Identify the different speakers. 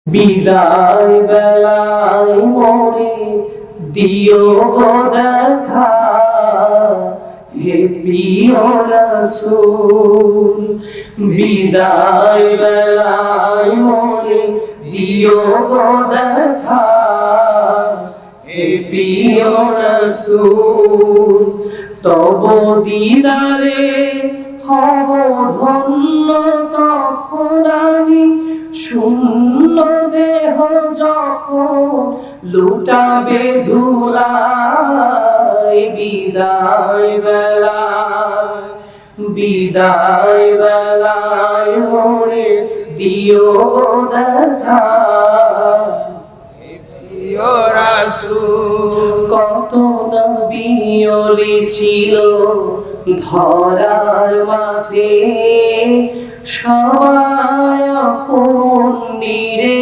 Speaker 1: বিদায় বেলায় মোরে দিও গো দেখা, হে প্রিয় রাসূল। বিদায় বেলায় মোরে দিও গো দেখা, হে প্রিয় রাসূল। তব দিদারে হব ধন্য, তখন আমি শূন্য দেহ যখন লুটাবে ধুলায়। বিদায় বেলায়, বিদায় বেলায় মোরে দিও দেখা, প্রিয় রাসূল। কত নবী ওলি ছিল ধরার মাঝে, সবাই আপন নিরে